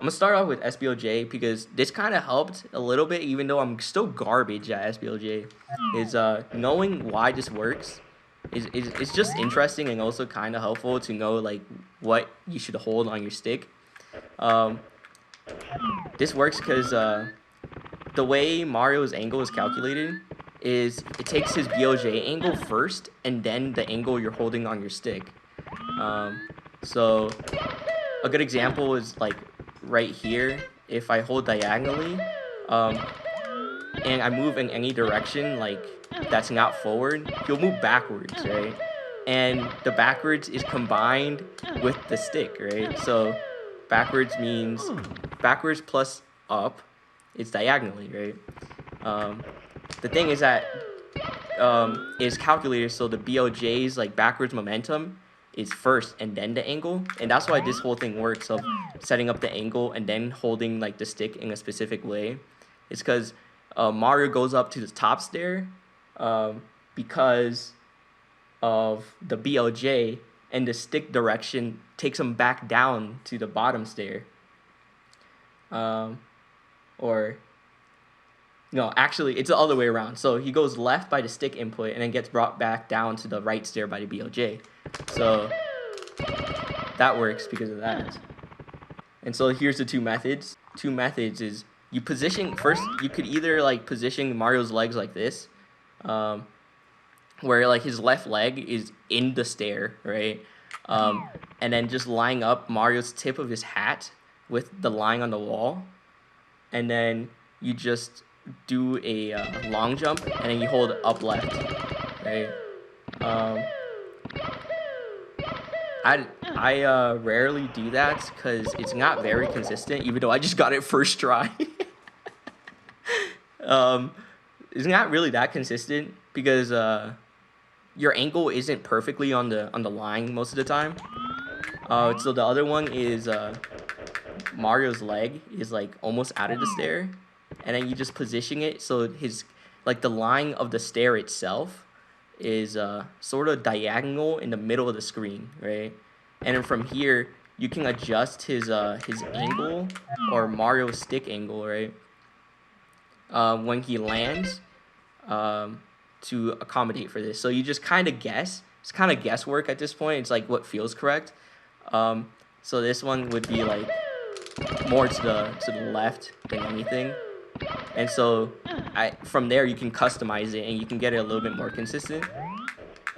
I'm gonna start off with SBLJ because this kind of helped a little bit, even though I'm still garbage at SBLJ. Is knowing why this works is just interesting and also kind of helpful to know like what you should hold on your stick. This works because the way Mario's angle is calculated is it takes his BLJ angle first and then the angle you're holding on your stick. So a good example is like right here. If I hold diagonally and I move in any direction like that's not forward, he'll move backwards, right? And the backwards is combined with the stick, right? So backwards means backwards plus up, it's diagonally, right? The thing is that is calculated so the BLJ's like backwards momentum is first and then the angle, and that's why this whole thing works of setting up the angle and then holding like the stick in a specific way. It's because Mario goes up to the top stair because of the BLJ, and the stick direction takes him back down to the bottom stair. Or no, actually, it's the other way around. So he goes left by the stick input and then gets brought back down to the right stair by the BLJ. So that works because of that. And so here's the two methods. Two methods is you position, first you could either like position Mario's legs like this, where like his left leg is in the stair, right? And then just line up Mario's tip of his hat with the line on the wall. And then you just do a long jump and then you hold up left, right? I rarely do that because it's not very consistent, even though I just got it first try. It's not really that consistent because your angle isn't perfectly on the line most of the time. So the other one is Mario's leg is like almost out of the stair, and then you just position it so his like the line of the stair itself is sort of diagonal in the middle of the screen, right? And then from here you can adjust his angle or Mario's stick angle, right? When he lands to accommodate for this. So you just kind of guess. It's kind of guesswork at this point. It's like what feels correct. So this one would be like more to the left than anything. And so from there you can customize it and you can get it a little bit more consistent.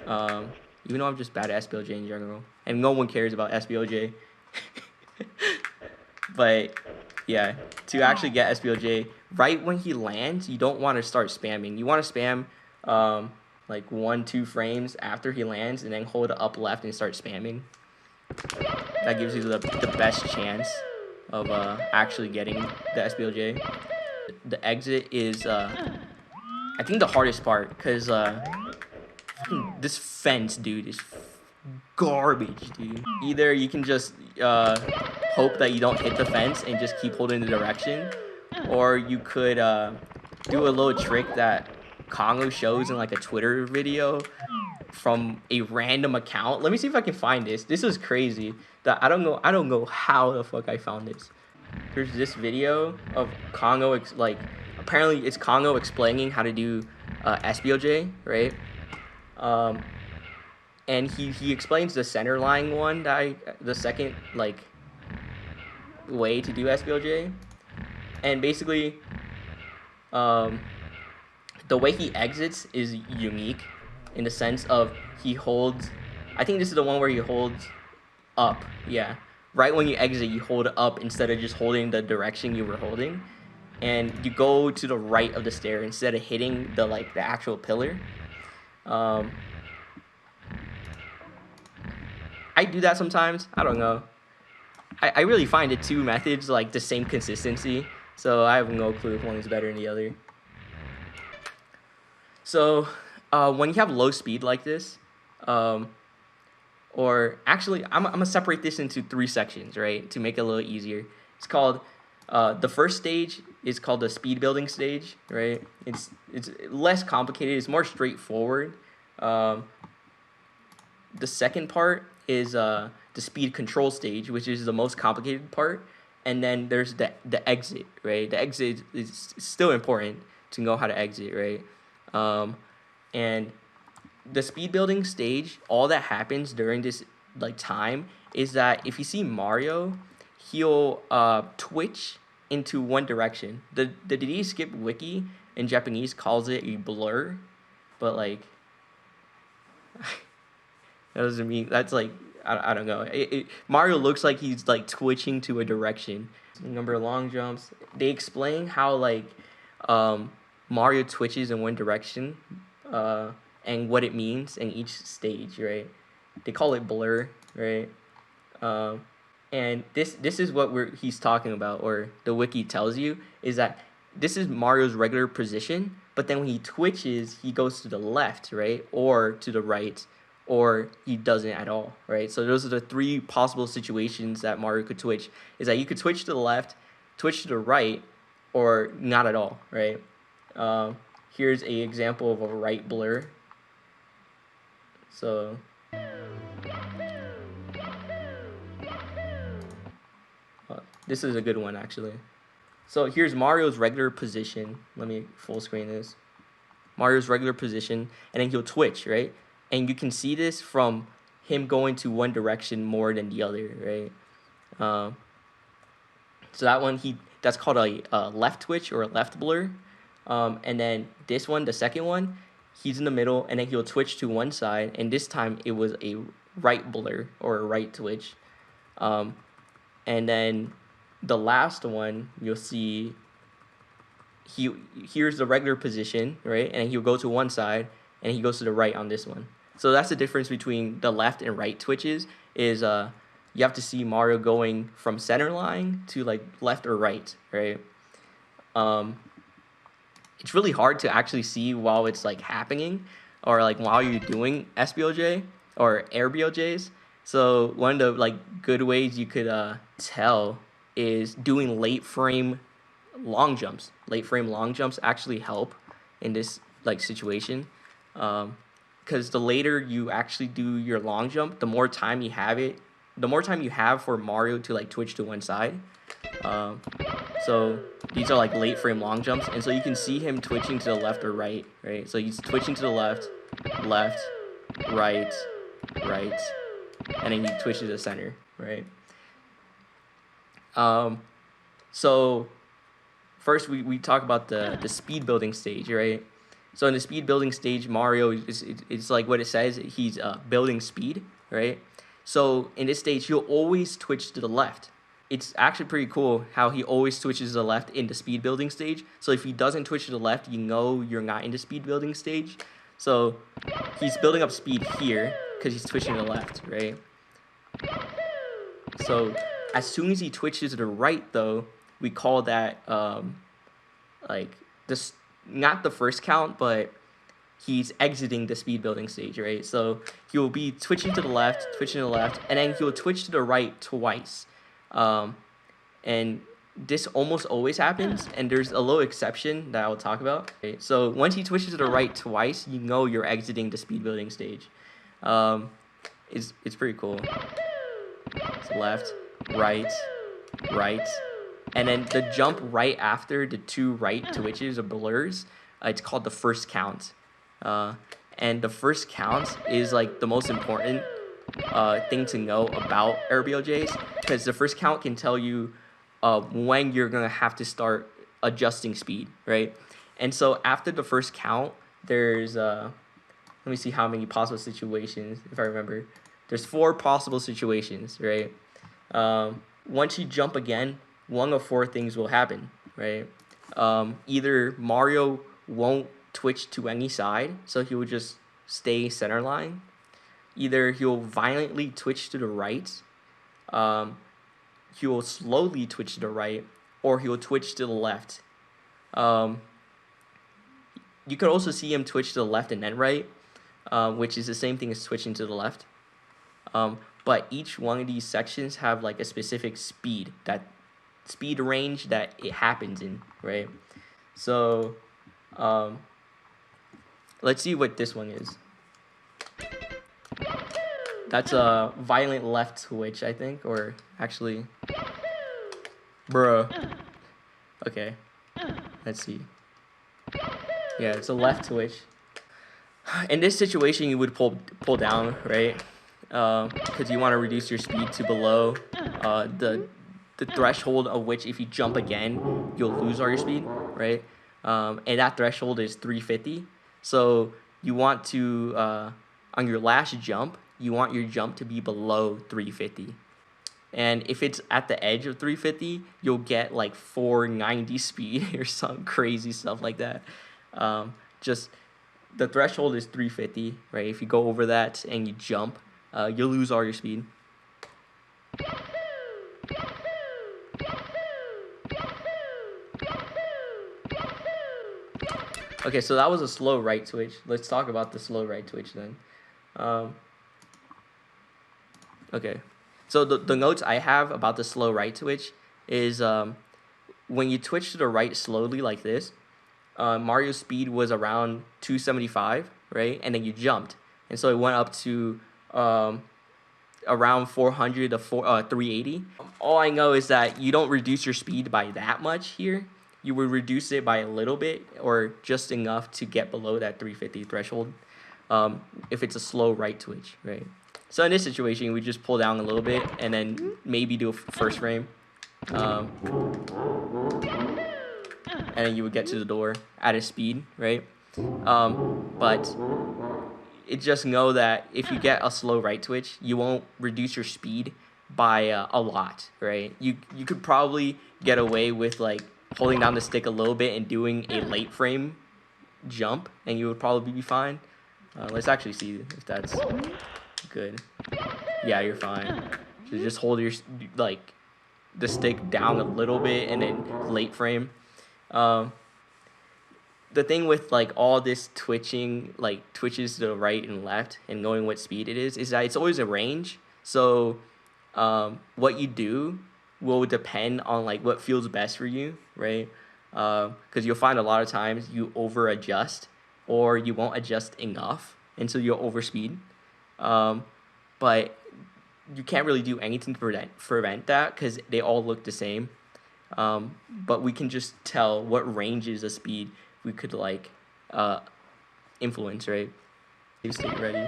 Even though I'm just bad at SBLJ in general, and no one cares about SBLJ. But yeah, to actually get SBLJ, right when he lands, you don't want to start spamming. You want to spam like 1-2 frames after he lands, and then hold up left and start spamming. That gives you the best chance of actually getting the SBLJ. The exit is I think the hardest part because this fence, dude, is garbage, dude. Either you can just hope that you don't hit the fence and just keep holding the direction, or you could do a little trick that Kanno shows in like a Twitter video from a random account. Let me see if I can find this. This is crazy. That I don't know how the fuck I found this. There's this video of Kanno like apparently it's Kanno explaining how to do SBLJ, right? And he explains the center line one that the second like way to do SBLJ, and basically the way he exits is unique in the sense of he holds, I think this is the one where he holds up, yeah, right when you exit you hold up instead of just holding the direction you were holding, and you go to the right of the stair instead of hitting the actual pillar. I do that sometimes. I don't know. I really find the two methods like the same consistency, so I have no clue if one is better than the other. So when you have low speed like this, or actually I'm gonna separate this into 3 sections, right, to make it a little easier. It's called the first stage is called the speed building stage, right? It's less complicated. It's more straightforward. The second part is the speed control stage, which is the most complicated part, and then there's the exit, right? The exit is still important to know how to exit, right? And the speed building stage, all that happens during this like time is that if you see Mario, he'll twitch into one direction. The DDD Skip wiki in Japanese calls it a blur, but like that doesn't mean that's like I don't know. Mario looks like he's like twitching to a direction. Number of long jumps. They explain how like Mario twitches in one direction, and what it means in each stage, right? They call it blur, right? And this is what he's talking about, or the wiki tells you, is that this is Mario's regular position, but then when he twitches, he goes to the left, right? Or to the right, or he doesn't at all, right? So those are the three possible situations that Mario could twitch, is that you could twitch to the left, twitch to the right, or not at all, right? Here's a example of a right blur. So this is a good one, actually. So here's Mario's regular position. Let me full screen this. Mario's regular position, and then he'll twitch, right? And you can see this from him going to one direction more than the other, right? So that one, that's called a left twitch or a left blur. And then this one, the second one, he's in the middle, and then he'll twitch to one side, and this time it was a right blur or a right twitch. And then the last one, you'll see here's the regular position, right? And he'll go to one side, and he goes to the right on this one. So that's the difference between the left and right twitches, is you have to see Mario going from center line to like left or right, right? It's really hard to actually see while it's like happening, or like while you're doing SBLJ or ABLJs. So one of the like good ways you could tell is doing late frame long jumps. Late frame long jumps actually help in this like situation, because the later you actually do your long jump, the more time you have for Mario to like twitch to one side. So these are like late frame long jumps, and so you can see him twitching to the left or right, right? So he's twitching to the left, left, right, right, and then he twitches to the center, right? So first we talk about the speed building stage, right? So in the speed building stage, Mario it's like what it says, he's building speed, right? So in this stage, he'll always twitch to the left. It's actually pretty cool how he always twitches to the left in the speed building stage. So if he doesn't twitch to the left, you know you're not in the speed building stage. So he's building up speed here because he's twitching to the left, right? So as soon as he twitches to the right, though, we call that like this, not the first count, but he's exiting the speed building stage, right? So he will be twitching to the left, and then he'll twitch to the right twice. And this almost always happens, and there's a little exception that I will talk about. Okay? So once he twitches to the right twice, you know you're exiting the speed building stage. It's pretty cool. So left, right, right, and then the jump right after the two right twitches or blurs, it's called the first count. And the first count is like the most important thing to know about ABLJs, because the first count can tell you when you're gonna have to start adjusting speed, right? And so after the first count, there's let me see how many possible situations, if I remember. There's 4 possible situations, right? Once you jump again, one of 4 things will happen, right? Either Mario won't twitch to any side, so he will just stay center line. Either he'll violently twitch to the right, he will slowly twitch to the right, or he will twitch to the left. You could also see him twitch to the left and then right, which is the same thing as twitching to the left. But each one of these sections have like a specific speed range that it happens in, right? So let's see what this one is. That's a violent left twitch, I think, or actually, Bruh. Okay. Let's see. Yeah, it's a left twitch. In this situation, you would pull down, right? Because you want to reduce your speed to below the threshold of which if you jump again, you'll lose all your speed, right? And that threshold is 350. So you want to, on your last jump, you want your jump to be below 350. And if it's at the edge of 350, you'll get like 490 speed or some crazy stuff like that. Just the threshold is 350, right? If you go over that and you jump, you'll lose all your speed. Okay, so that was a slow right twitch. Let's talk about the slow right twitch then. Okay, so the notes I have about the slow right twitch is when you twitch to the right slowly like this, Mario's speed was around 275, right? And then you jumped. And so it went up to around 400 to 380. All I know is that you don't reduce your speed by that much here. You would reduce it by a little bit or just enough to get below that 350 threshold if it's a slow right twitch, right? So in this situation, we just pull down a little bit and then maybe do a first frame. And then you would get to the door at a speed, right? But it just know that if you get a slow right twitch, you won't reduce your speed by a lot, right? You could probably get away with like holding down the stick a little bit and doing a late frame jump, and you would probably be fine. Let's actually see if that's good. Yeah, you're fine. So just hold your like the stick down a little bit and then late frame. The thing with like all this twitching, like twitches to the right and left and knowing what speed it is that it's always a range. So what you do will depend on like what feels best for you, right? Because you'll find a lot of times you over adjust or you won't adjust enough, and so you'll overspeed. But you can't really do anything to prevent that because they all look the same. But we can just tell what ranges of speed we could like influence, right? State ready.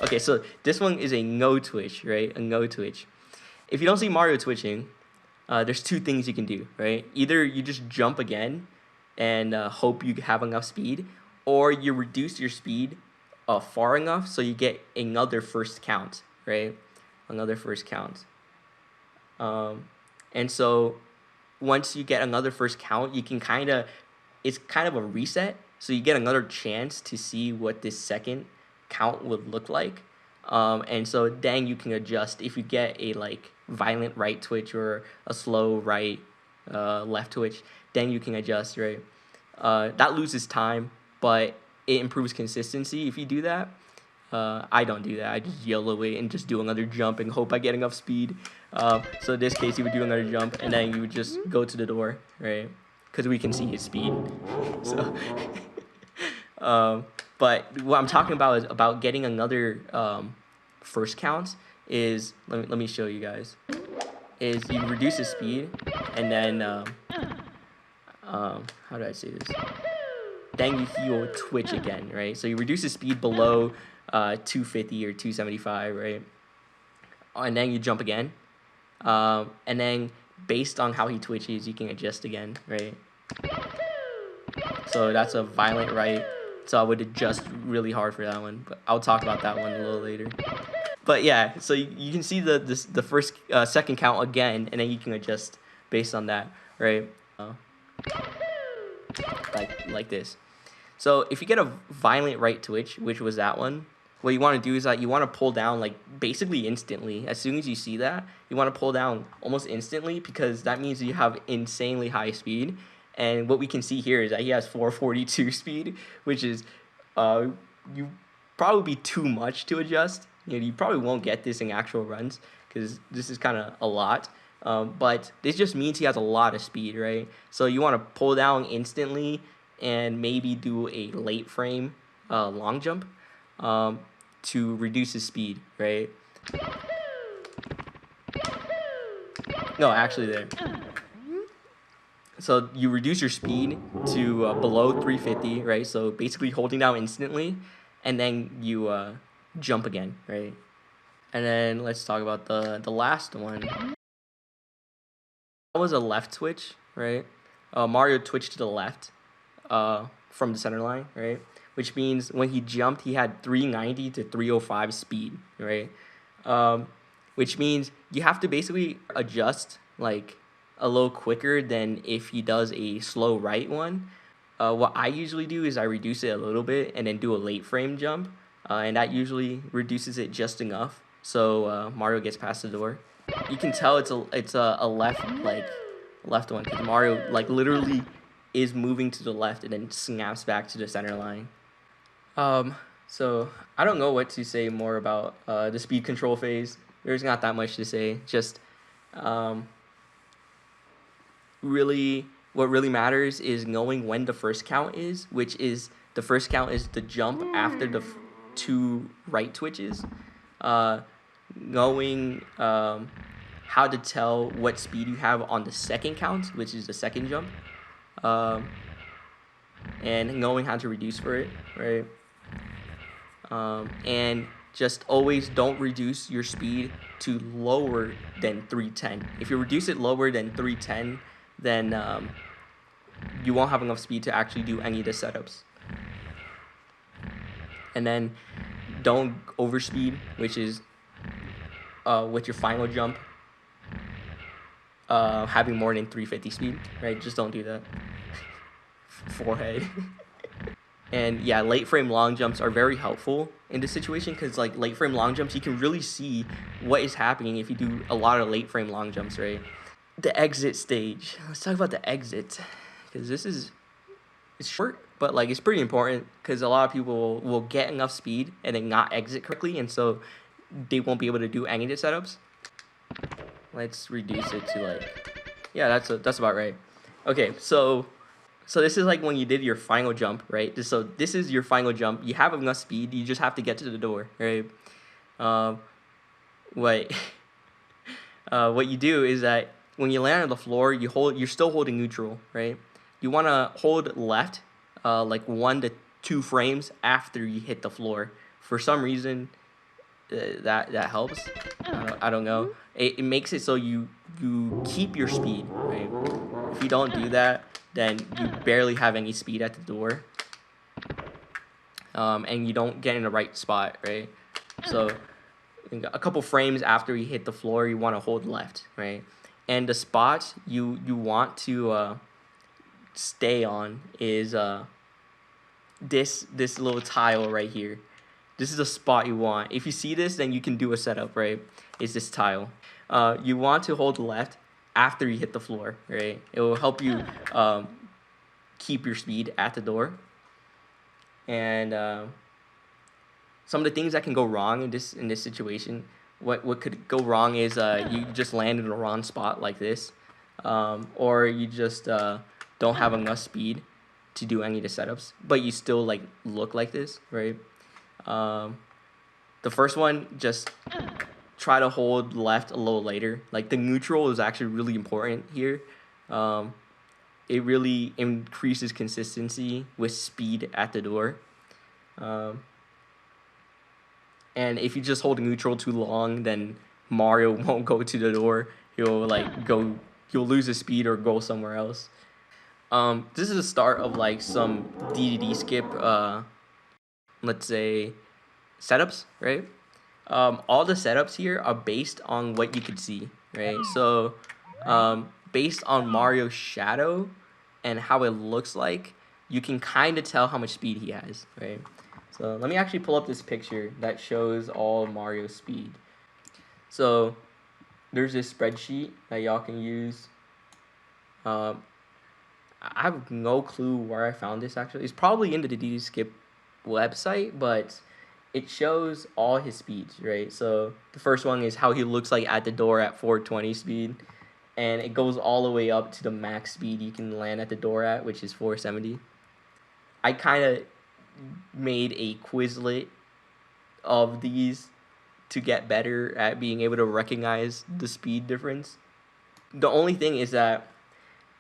Okay, so this one is a no twitch, right? A no twitch. If you don't see Mario twitching, there's two things you can do, right? Either you just jump again and hope you have enough speed, or you reduce your speed far enough so you get another first count, right? Another first count. And so once you get another first count, you can it's kind of a reset. So you get another chance to see what this second count would look like. And so then you can adjust if you get a like violent right twitch or a slow right left twitch, then you can adjust, right? That loses time, but it improves consistency if you do that. I don't do that. I just yell away and just do another jump and hope I get enough speed. So in this case, you would do another jump and then you would just go to the door, right? Because we can see his speed. So, but what I'm talking about is about getting another first count. Is let me show you guys. Is you reduce his speed and then how do I say this? Then he will twitch again, right? So you reduce his speed below 250 or 275, right? And then you jump again. And then based on how he twitches, you can adjust again, right? So that's a violent right. So I would adjust really hard for that one, but I'll talk about that one a little later. But yeah, so you can see the first second count again, and then you can adjust based on that, right? Like this. So if you get a violent right twitch, which was that one, what you want to do is that you want to pull down like basically instantly. As soon as you see that, you want to pull down almost instantly because that means you have insanely high speed. And what we can see here is that he has 442 speed, which is you probably be too much to adjust. You probably won't get this in actual runs because this is kind of a lot. But this just means he has a lot of speed, right? So you want to pull down instantly and maybe do a late frame long jump to reduce his speed, right? No, actually there. So you reduce your speed to below 350, right? So basically holding down instantly, and then you jump again, right? And then let's talk about the last one. That was a left twitch, right? Mario twitched to the left from the center line, right? Which means when he jumped, he had 390 to 305 speed, right? Which means you have to basically adjust like a little quicker than if he does a slow right one. What I usually do is I reduce it a little bit and then do a late frame jump, and that usually reduces it just enough so Mario gets past the door. You can tell it's a left one because Mario like literally is moving to the left and then snaps back to the center line. So I don't know what to say more about the speed control phase. There's not that much to say. Just really, what really matters is knowing when the first count is, which is the first count is the jump after the two right twitches. Knowing how to tell what speed you have on the second count, which is the second jump, and knowing how to reduce for it, right? And just always don't reduce your speed to lower than 310. If you reduce it lower than 310, then you won't have enough speed to actually do any of the setups. And then don't overspeed, which is with your final jump having more than 350 speed, right? Just don't do that. Forehead. And yeah, late frame long jumps are very helpful in this situation because like late frame long jumps, you can really see what is happening if you do a lot of late frame long jumps, right? The exit stage. Let's talk about the exit because it's short, but like it's pretty important because a lot of people will get enough speed and then not exit correctly, and so they won't be able to do any of the setups. Let's reduce it to like, yeah, that's about right. Okay, so this is like when you did your final jump, right? So this is your final jump. You have enough speed. You just have to get to the door, right? What you do is that when you land on the floor, you're still holding neutral, right? You want to hold left, like 1 to 2 frames after you hit the floor. For some reason, that helps. I don't know. It makes it so you keep your speed, right? If you don't do that, then you barely have any speed at the door, and you don't get in the right spot, right? So a couple frames after you hit the floor, you want to hold left, right? And the spot you want to stay on is this little tile right here. This is a spot you want. If you see this, then you can do a setup, right? It's this tile. You want to hold left after you hit the floor, right? It will help you keep your speed at the door. And some of the things that can go wrong in this situation, what could go wrong is you just land in the wrong spot like this, or you just don't have enough speed to do any of the setups, but you still like look like this, right? The first one, just try to hold left a little later. Like the neutral is actually really important here. It really increases consistency with speed at the door. And if you just hold neutral too long, then Mario won't go to the door. He'll lose his speed or go somewhere else. This is the start of like some DDD skip, let's say, setups, right? All the setups here are based on what you could see, right? So based on Mario's shadow and how it looks like, you can kind of tell how much speed he has, right? So let me actually pull up this picture that shows all Mario's speed. So there's this spreadsheet that y'all can use. I have no clue where I found this actually. It's probably in the DDD Skip website, but it shows all his speeds, right? So the first one is how he looks like at the door at 420 speed, and it goes all the way up to the max speed you can land at the door at, which is 470. I kind of made a Quizlet of these to get better at being able to recognize the speed difference. the only thing is that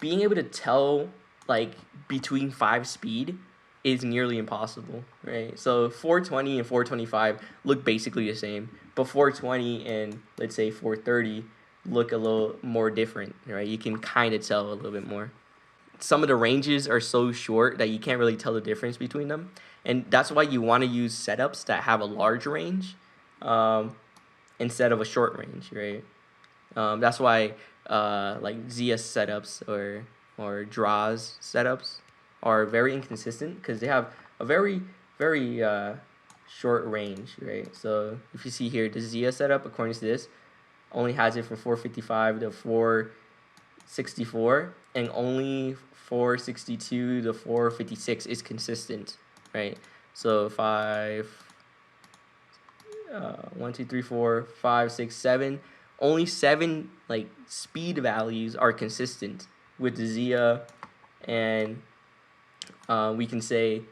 being able to tell like between 5 speed is nearly impossible, right? So 420 and 425 look basically the same, but 420 and let's say 430 look a little more different, right? You can kind of tell a little bit more. Some of the ranges are so short that you can't really tell the difference between them, and that's why you want to use setups that have a large range instead of a short range, right? That's why like ZS setups or draws setups are very inconsistent because they have a very short range, right? So if you see here, the ZS setup according to this only has it from 455 to 464, and only 462 to 456 is consistent, right? So 1, 2, 3, 4, 5, 6, 7. Only 7 like speed values are consistent with the Zia, and we can say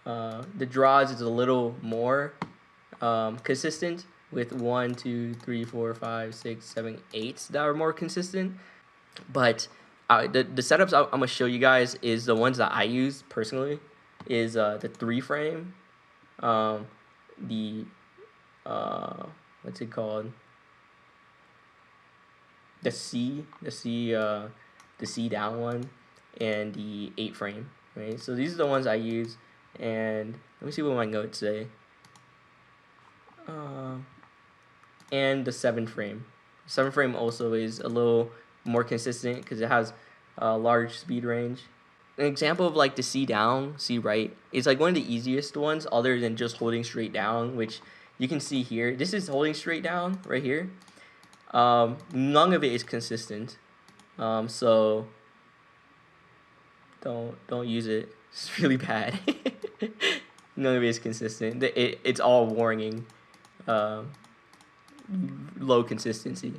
the draws is a little more consistent with 1, 2, 3, 4, 5, 6, 7, 8 that are more consistent. But the setups I'm gonna show you guys is the ones that I use personally is the 3 frame, the what's it called? The C down one, and the 8 frame, right? So these are the ones I use, and let me see what my notes say. And the 7 frame. 7 frame also is a little more consistent because it has a large speed range. An example of like the C down, C right is like one of the easiest ones other than just holding straight down, which you can see here. This is holding straight down right here. None of it is consistent, so don't use it. It's really bad. None of it is consistent. It's all warning low consistency.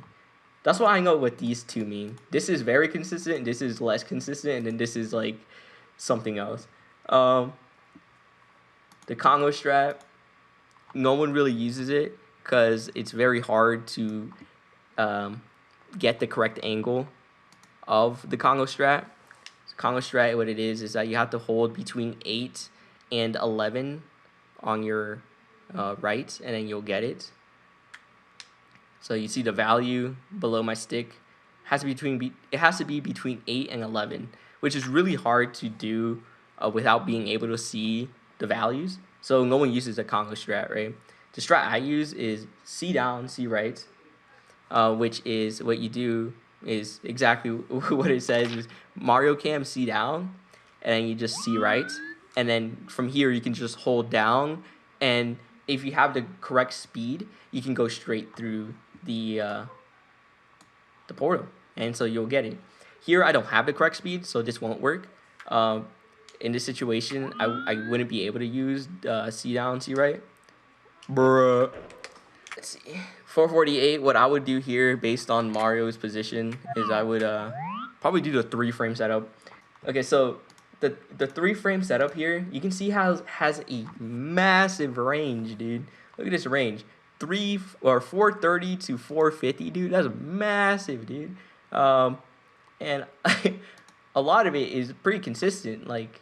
That's why I know what these two mean. This is very consistent, this is less consistent, and then this is like something else. The Kanno strap, no one really uses it because it's very hard to get the correct angle of the Kanno strap. Kanno strap, what it is that you have to hold between 8 and 11 on your right, and then you'll get it. So you see the value below my stick it has to be between 8 and 11, which is really hard to do without being able to see the values. So no one uses a Kanno strap, right? The strap I use is C down, C right, which is what you do is exactly what it says is Mario Cam C down, and then you just C right, and then from here you can just hold down, and if you have the correct speed, you can go straight through the portal, and so you'll get it. Here I don't have the correct speed, so this won't work. In this situation, I wouldn't be able to use C down, C right. Bruh. Let's see. 448, what I would do here based on Mario's position is I would probably do the 3 frame setup. Okay, so the 3 frame setup here, you can see how it has a massive range, dude. Look at this range. 430 to 450, dude. That's massive, dude. And a lot of it is pretty consistent. Like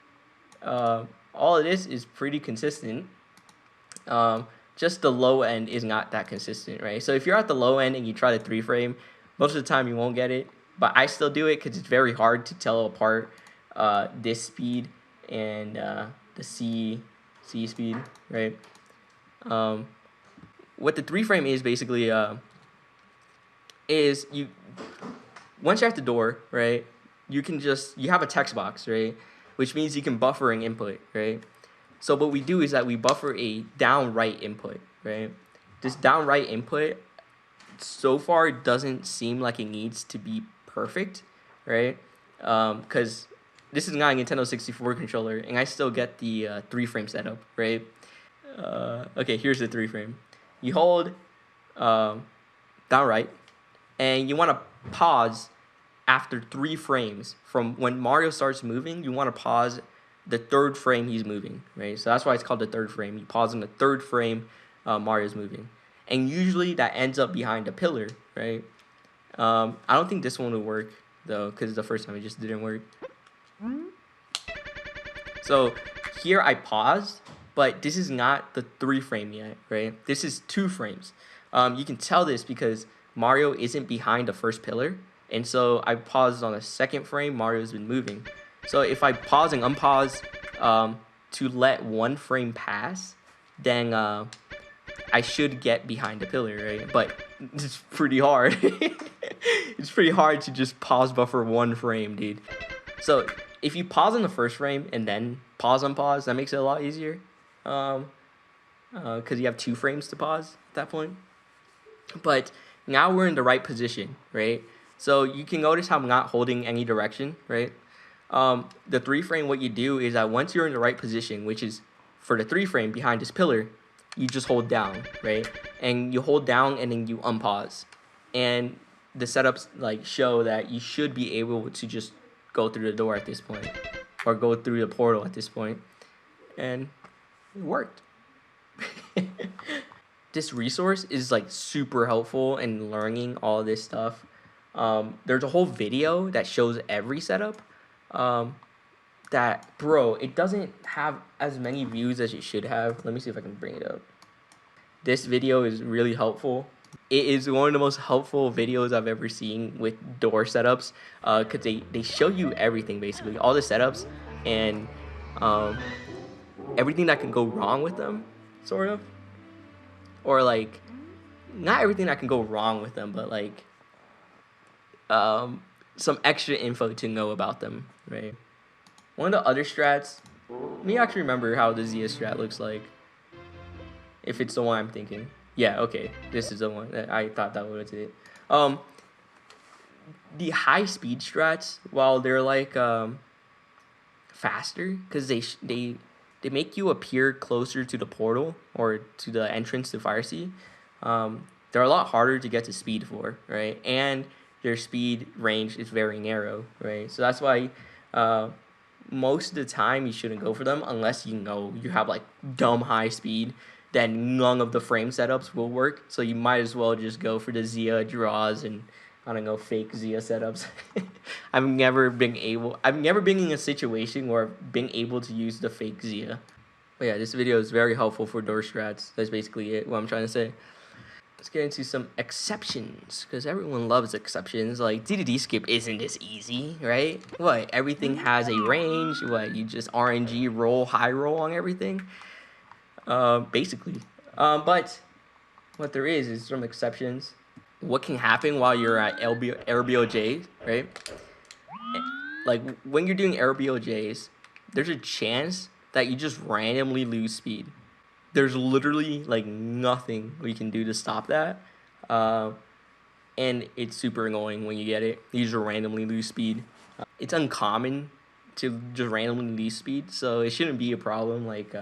all of this is pretty consistent. Just the low end is not that consistent, right? So if you're at the low end and you try the 3 frame, most of the time you won't get it. But I still do it because it's very hard to tell apart this speed and the C speed, right? What the 3 frame is basically is you once you're at the door, right? You have a text box, right? Which means you can buffer an input, right? So what we do is that we buffer a down right input, right? This down right input so far doesn't seem like it needs to be perfect, right? Because this is not a Nintendo 64 controller, and I still get the 3 frame setup, right? Okay, here's the 3 frame. You hold down right, and you want to pause after 3 frames. From when Mario starts moving, you want to pause the 3rd frame he's moving, right? So that's why it's called the 3rd frame. You pause in the 3rd frame Mario's moving. And usually that ends up behind a pillar, right? I don't think this one will work though, because the first time it just didn't work. So here I paused, but this is not the 3 frame yet, right? This is 2 frames. You can tell this because Mario isn't behind the first pillar, and so I paused on the 2nd frame. Mario's been moving. So if I pause and unpause to let 1 frame pass, then I should get behind the pillar, right? But it's pretty hard. It's pretty hard to just pause buffer 1 frame, dude. So if you pause on the 1st frame and then pause unpause, that makes it a lot easier. Because you have 2 frames to pause at that point. But now we're in the right position, right? So you can notice how I'm not holding any direction, right? The 3 frame, what you do is that once you're in the right position, which is for the 3 frame behind this pillar, you just hold down, right? And you hold down and then you unpause. And the setups like show that you should be able to just go through the door at this point, or go through the portal at this point, and it worked. This resource is like super helpful in learning all this stuff. There's a whole video that shows every setup. That, bro, it doesn't have as many views as it should have. Let me see if I can bring it up. This video is really helpful. It is one of the most helpful videos I've ever seen with door setups, because they show you everything, basically, all the setups, and everything that can go wrong with them, sort of. Or, like, not everything that can go wrong with them, but, like, some extra info to know about them, right? One of the other strats, let me actually remember how the Zia strat looks like, if it's the one I'm thinking. Yeah, okay, this is the one. I thought that was it. The high speed strats, while they're like faster, because they make you appear closer to the portal or to the entrance to Fire Sea, they're a lot harder to get to speed for, right? And their speed range is very narrow, right? So that's why most of the time you shouldn't go for them unless you know you have like dumb high speed. Then none of the frame setups will work. So you might as well just go for the Zia draws and, I don't know, fake Zia setups. I've never been in a situation where I've been able to use the fake Zia. But yeah, this video is very helpful for door strats. That's basically it, what I'm trying to say. Let's get into some exceptions, because everyone loves exceptions. Like, DDD skip isn't this easy, right? What, everything has a range? What, you just RNG roll, high roll on everything? Basically. But what there is some exceptions. What can happen while you're at ABLJ, right? Like, when you're doing ABLJs, there's a chance that you just randomly lose speed. There's literally like nothing we can do to stop that. And it's super annoying when you get it. You just randomly lose speed. It's uncommon to just randomly lose speed, so it shouldn't be a problem, like,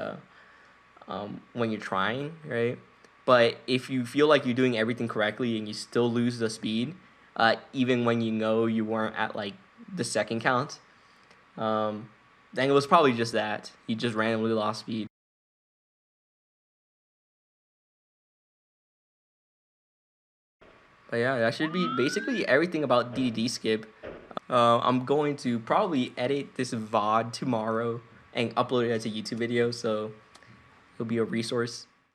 when you're trying, right? But if you feel like you're doing everything correctly and you still lose the speed, even when you know you weren't at like the 2nd count, then it was probably just that. You just randomly lost speed. But yeah, that should be basically everything about DDD skip. I'm going to probably edit this VOD tomorrow and upload it as a YouTube video, so it'll be a resource.